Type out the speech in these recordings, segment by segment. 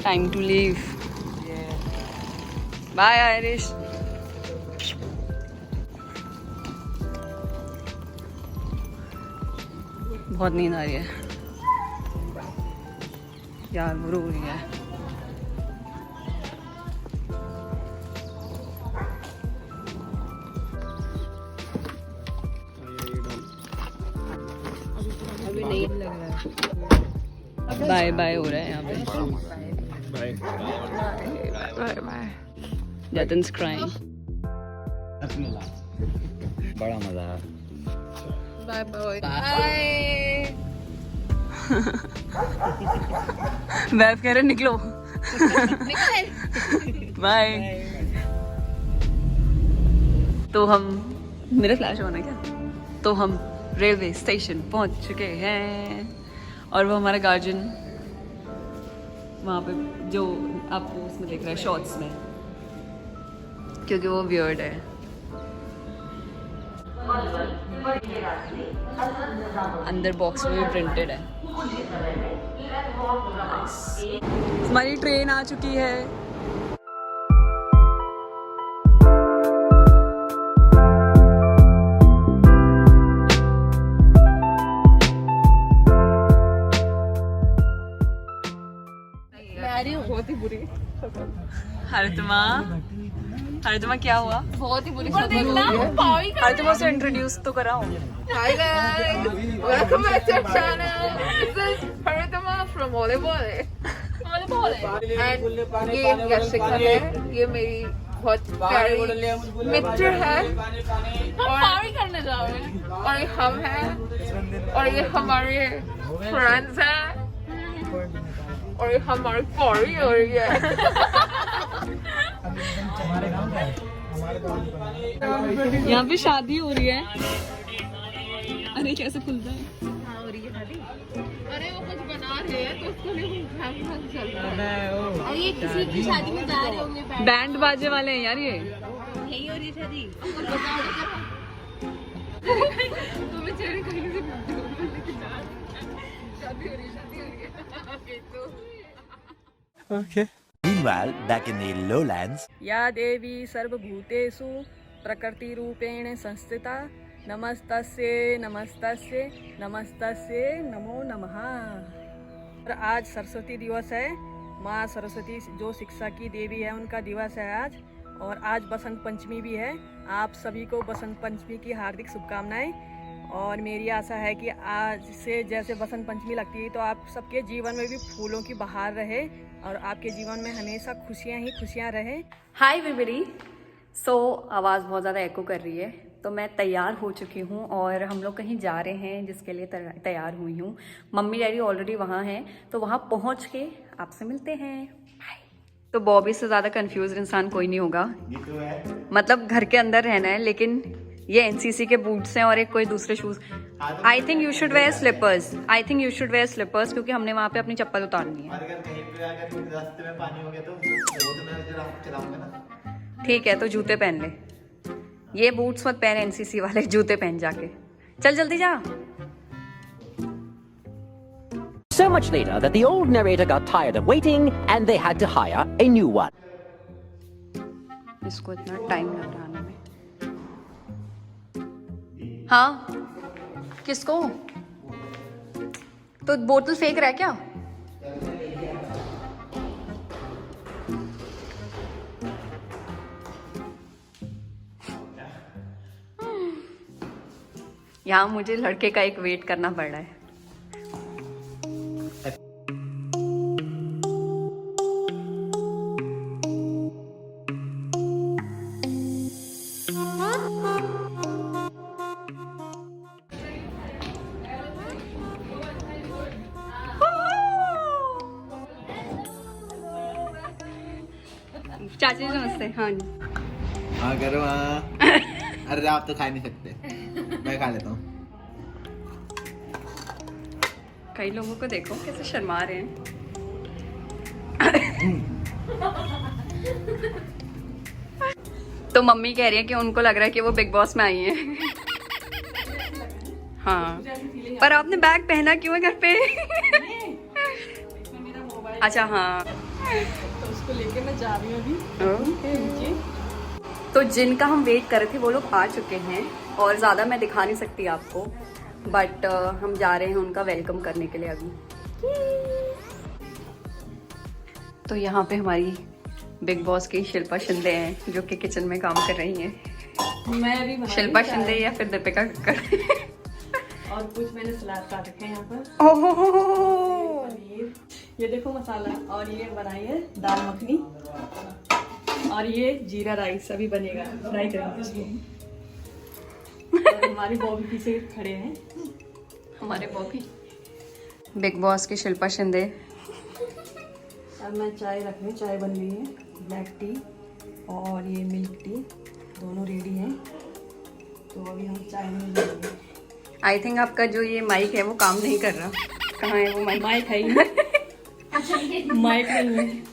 Time to leave. Bye, Irish. बहुत नींद आ रही है यार, बुरी हो रही है। अभी नहीं लग रहा है। बाय बाय हो रहा है यहाँ पे। Bye bye bye. जतन's crying. बड़ा मजा है। Bye bye bye. वैफ कह रहे निकलो। बाय। तो हम, मेरा फ्लैश ऑन है क्या? तो हम रेलवे स्टेशन पहुंच चुके हैं और वो हमारा गार्जियन वहाँ पे जो आपको उसमें देख रहा है शॉर्ट्स में, क्योंकि वो वियर्ड है। अंदर बॉक्स में भी प्रिंटेड है। हमारी ट्रेन आ चुकी है। बहुत ही बुरी। हरितमा क्या हुआ? बहुत ही बुरी। हरितमा से इंट्रोड्यूस तो कराओ। Hi guys, welcome back to our channel. This is Haritama from Volleyball. And ये यशिका है, ये मेरी बहुत प्यारी मित्र है। और करने जा रहे हैं। और ये हम हैं। और ये हमारे फ्रेंड्स हैं। और ये हमारी पार्टी हो रही है। यहाँ पे शादी हो रही है। अरे कैसे खुलता है? हाँ हो रही है शादी। अरे वो कुछ बना रहे हैं तो उसको लिए चल रहा है। और ये किसी की शादी में जा रहे होंगे। बैंड बाजे वाले हैं यार ये। यही हो रही है शादी। तुम बेचारे कहीं से शादी हो रही है। Okay. Meanwhile, back in the lowlands. या देवी सर्वभूतेषु प्रकृति रूपेण संस्थिता नमस्तस्ये नमस्तस्ये नमस्तस्ये नमो नमः। और आज सरस्वती दिवस है। माँ सरस्वती जो शिक्षा की देवी है उनका दिवस है आज। और आज बसंत पंचमी भी है। आप सभी को बसंत पंचमी की हार्दिक शुभकामनाएं। और मेरी आशा है कि आज से जैसे बसंत पंचमी लगती है तो आप सबके जीवन में भी फूलों की बहार रहे और आपके जीवन में हमेशा खुशियां ही खुशियां रहे। Hi everybody. सो आवाज़ बहुत ज़्यादा एको कर रही है तो मैं तैयार हो चुकी हूँ और हम लोग कहीं जा रहे हैं जिसके लिए तैयार हुई हूँ। मम्मी डैडी ऑलरेडी वहाँ हैं तो वहाँ पहुँच के आपसे मिलते हैं। बाय। तो बॉबी से ज़्यादा कंफ्यूज इंसान कोई नहीं होगा। मतलब घर के अंदर रहना है लेकिन ये एनसीसी के बूट्स हैं और एक कोई दूसरे shoes. I think you should wear slippers. I think you should wear slippers क्योंकि हमने वहाँ पे अपनी चप्पल उतारनी है। अगर कहीं पे अगर रास्ते में पानी हो गया तो वो तो मैं चलाऊंगा ना। ठीक है तो जूते पहन ले। ये बूट्स मत पहन, एनसीसी वाले जूते पहन जाके। चल जल्दी जा। So much later that the old narrator got tired of waiting and they had to hire a new one. इसको इतना टाइम लग रहा है। हाँ किसको? तो बोतल फेंक रहा है क्या? यहाँ मुझे लड़के का एक वेट करना पड़ रहा है। चाची नमस्ते। हाँ जी। हाँ करो हाँ। अरे आप तो खा नहीं सकते, मैं खा लेता हूँ। कई लोगों को देखो कैसे शर्मा रहे हैं। तो मम्मी कह रही है कि उनको लग रहा है कि वो बिग बॉस में आई हैं। हाँ पर आपने बैग पहना क्यों है घर पे? अच्छा हाँ तो उसको लेके मैं जा रही हूँ अभी नीचे। तो जिनका हम वेट कर रहे थे वो लोग आ चुके हैं और ज़्यादा मैं दिखा नहीं सकती आपको, बट हम जा रहे हैं उनका वेलकम करने के लिए अभी। तो यहाँ पे हमारी बिग बॉस की शिल्पा शिंदे हैं जो कि किचन में काम कर रही हैं। मैं अभी बना शिल्पा रही हूँ शिंदे या फिर दीपिका कक्कड़। और कुछ मैंने सलाद काट रखे हैं यहाँ पर। ओह, पनीर, ये देखो मसाला, और ये बनाई है दाल मखनी, और ये जीरा राइस अभी बनेगा, फ्राई करेंगे इसको। और हमारी बॉबी पीछे खड़े हैं, हमारे बॉबी। बिग बॉस की शिल्पा शिंदे। अब मैं चाय रख रही हूँ, चाय बन रही है, ब्लैक टी और ये मिल्क टी दोनों रेडी हैं। तो अभी हम चाय नहीं लेंगे। आई थिंक आपका जो ये माइक है वो काम नहीं कर रहा। कहाँ है वो माइक? माइक है ही नहीं। माइक नहीं है।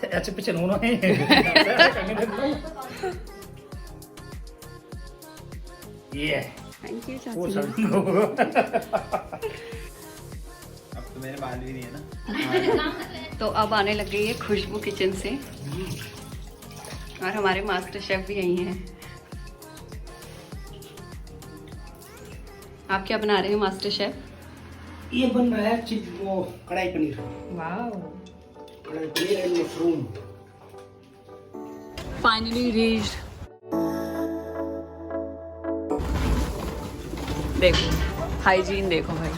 अच्छा पीछे नूनो है। ये थैंक यू वो चाची। अब तो मेरे बाल भी नहीं है ना। तो अब आने लग गई है खुशबू किचन से, और हमारे मास्टर शेफ भी यही हैं। आप क्या बना रहे हैं मास्टर शेफ? ये बन रहा है वो कढ़ाई पनीर। वाह। कढ़ाई paneer and mushroom. Finally reached. देखो हाइजीन देखो भाई।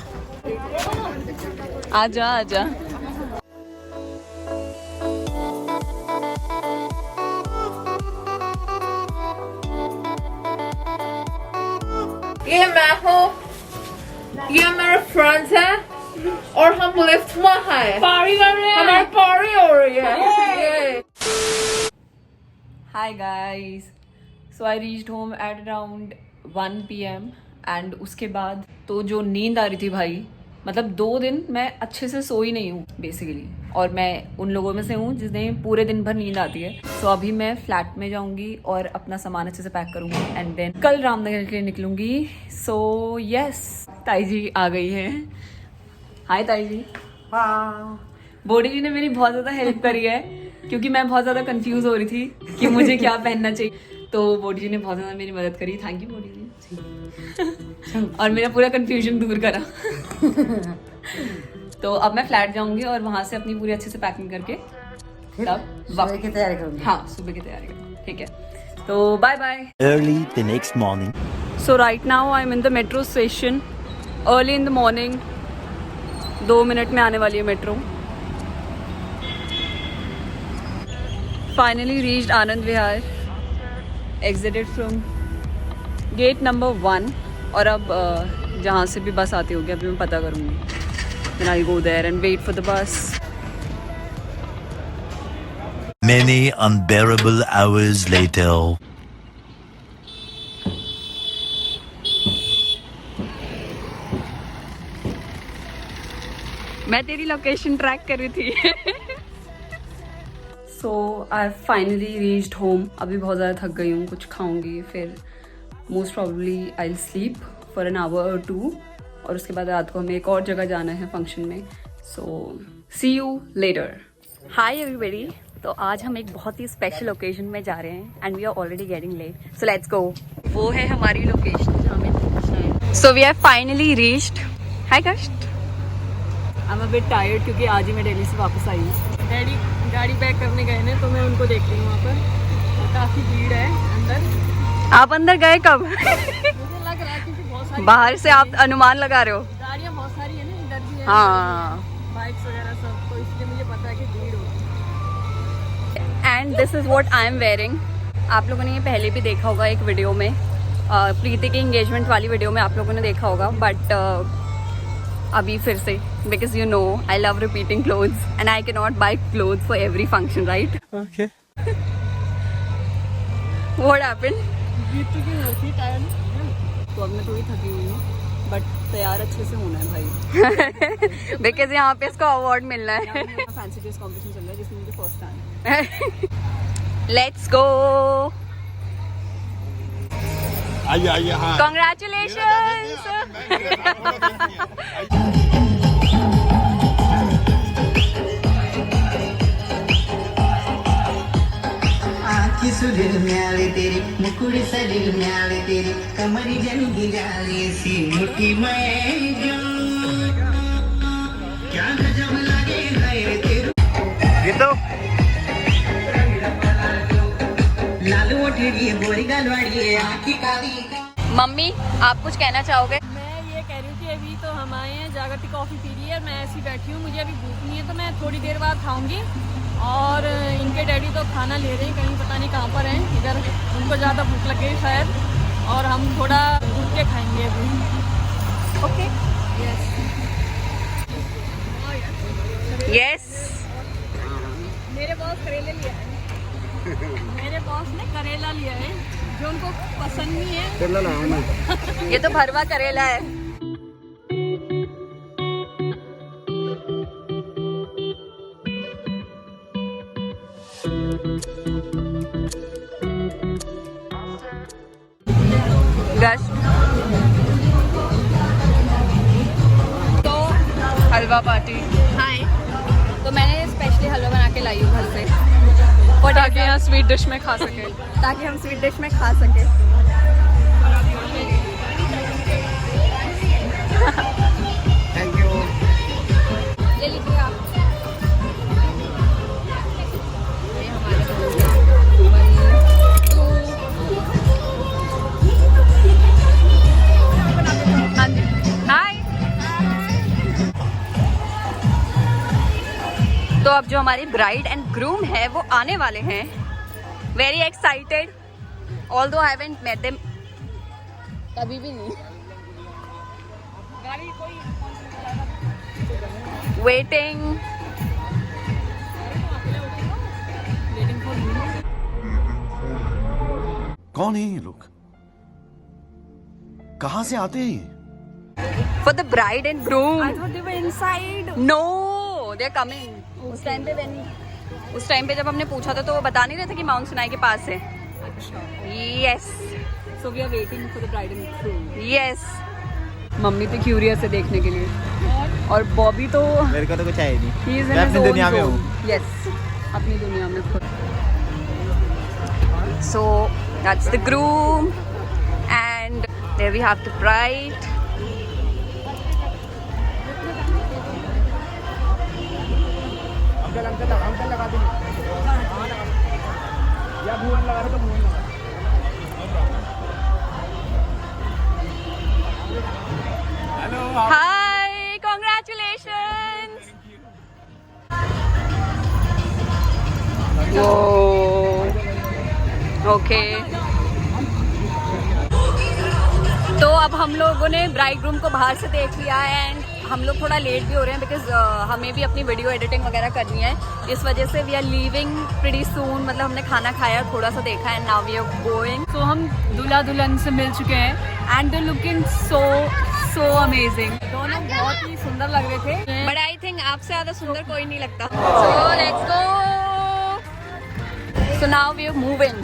आजा आजा। ये मैं हूँ, ये मेरे फ्रेंड्स हैं, और हम लिफ्ट में हैं। पारी कर रहे हैं, हमारी पारी हो रही है। Hi guys, so I reached home at around 1 PM and उसके बाद तो जो नींद आ रही थी भाई, मतलब 2 दिन मैं अच्छे से सोई नहीं हूँ बेसिकली, और मैं उन लोगों में से हूँ जिन्हें पूरे दिन भर नींद आती है। सो अभी मैं फ्लैट में जाऊंगी और अपना सामान अच्छे से पैक करूंगी एंड देन कल रामनगर के लिए निकलूंगी। सो यस, ताई जी आ गई है। हाय ताई जी। बोडी जी ने मेरी बहुत ज़्यादा हेल्प करी है क्योंकि मैं बहुत ज़्यादा कंफ्यूज हो रही थी कि मुझे क्या पहनना चाहिए, तो बोडी जी ने बहुत ज़्यादा मेरी मदद करी। थैंक यू बोडी जी। और मेरा पूरा कंफ्यूजन दूर करा। तो अब मैं फ्लैट जाऊंगी और वहां से अपनी पूरी अच्छे से पैकिंग करके तब सुबह की तैयारी करूंगी। हाँ, सुबह की तैयारी करूंगी। ठीक है, तो bye bye. Early the next morning. So right now I'm in the metro station. Early in the morning. 2 minute में आने वाली है metro. Finally reached Anand Vihar. Exited from gate number 1. और अब जहाँ से भी बस आती होगी अभी मैं पता करूँगी। Then I'll go there and wait for the bus. Many unbearable hours later. मैं तेरी लोकेशन ट्रैक कर रही थी। सो आई फाइनली रीच्ड होम। अभी बहुत ज़्यादा थक गई हूँ, कुछ खाऊंगी, फिर most probably I will sleep for an hour और 2, और उसके बाद रात को हमें एक और जगह जाना है फंक्शन में। सो सी यू लेटर। हाय एवरीबॉडी, तो आज हम एक बहुत ही स्पेशल ओकेजन में जा रहे हैं and we are already getting late, so let's go. वो है हमारी लोकेशन जहाँ हमें पहुंचना है। So we are finally reached. Hi कष्ट। I am a bit tired क्योंकि आज ही मैं दिल्ली से वापस आई हूँ। डैडी गाड़ी पैक करने गए हैं तो मैं उनको देख रही हूँ वहाँ पर, और काफ़ी भीड़ है अंदर। आप अंदर गए कब? मुझे लग रहा है क्योंकि बहुत सारी बाहर से आप अनुमान लगा रहे हो। गाड़ियाँ बहुत सारी है ना, इधर भी है, हाँ। बाइक्स वगैरह सब, तो इसलिए मुझे पता है कि भीड़ होगी। And this is what I am wearing. आप लोगों ने ये पहले भी देखा होगा एक वीडियो में, प्रीति की एंगेजमेंट वाली वीडियो में आप लोगों ने देखा होगा, बट अभी फिर से, because you know I love repeating clothes and I can not buy clothes for every function, right? Okay. What happened? जीत चुकी हूँ, टायर्ड। तो अब मैं थोड़ी थकी हुई हूँ, बट तैयार अच्छे से होना है भाई। बिकॉज यहाँ पे इसको अवार्ड मिलना है। फैंसी ड्रेस कंपटीशन चल रहा है जिसमें मुझे फर्स्ट आना है। Let's go. आइए आइए। हाँ Congratulations! आखी सुलिल म्याले तेरी मुकुड़ी सलिल म्याले तेरी कमरी जंगी जाले सी मुट्ठी में जो क्या गजब लगे है तेरे ये तो लाल ओठड़ी बोरी गलवाड़ी आखी काली। मम्मी आप कुछ कहना चाहोगे? मैं ये कह रही हूँ कि अभी तो हम आए हैं, जागरती कॉफ़ी पी रही है, मैं ऐसी बैठी हूँ, मुझे अभी भूख नहीं है तो मैं थोड़ी देर बाद खाऊंगी। और इनके डैडी तो खाना ले रहे हैं, कहीं पता नहीं कहाँ पर हैं, इधर उनको ज़्यादा भूख लग गई शायद, और हम थोड़ा रुक के खाएंगे अभी। ओके। यस। मेरे बॉस करेले लिया है। मेरे बॉस ने करेला लिया है जो उनको पसंद नहीं है। ये तो भरवा करेला है। तो हलवा पार्टी। हाय। तो मैंने स्पेशली हलवा बना के लाई हूँ घर से, ताकि यहाँ स्वीट डिश में खा सके। ताकि हम स्वीट डिश में खा सके। Thank you. ये लीजिए आप। ये हमारे हाय। तो अब जो हमारी ब्राइड एंड ग्रूम है वो आने वाले हैं। Very excited, although I haven't met them, कभी भी नहीं। वेटिंग। कौन है ये लोग? कहाँ से आते हैं ये? For the bride and groom. I thought they were inside. No, they're coming. उस टाइम पे जब हमने पूछा था तो वो बता नहीं रहे थे कि माउंट सिनाई के पास है। Yes. So we are waiting for the bride and groom. Yes. Mummy तो क्यूरियस है देखने के लिए, और बॉबी तो मेरे को तो कुछ है नहीं, he is in मैं his अपनी own दुनिया में zone. हूँ। Yes, अपनी दुनिया में खुद। So that's the groom, and there we have the bride. Uncle लगा दीजिए। या भुवन लगा रहे तो भुवन लगा। Hello. Hi, congratulations. Whoa. Okay. तो अब हम लोगों ने ब्राइड ग्रूम को बाहर से देख लिया है, एंड हम लोग थोड़ा लेट भी हो रहे हैं बिकॉज हमें भी अपनी वीडियो एडिटिंग वगैरह करनी है। इस वजह से we are leaving pretty soon, मतलब हमने खाना खाया, थोड़ा सा देखा है, नाउ वी आर गोइंग। तो हम दूल्हा दुल्हन से मिल चुके हैं, and they looking so amazing. दोनों बहुत ही सुंदर लग रहे थे, बट आई थिंक आपसे ज़्यादा सुंदर कोई नहीं लगता। So let's go. So now we are moving.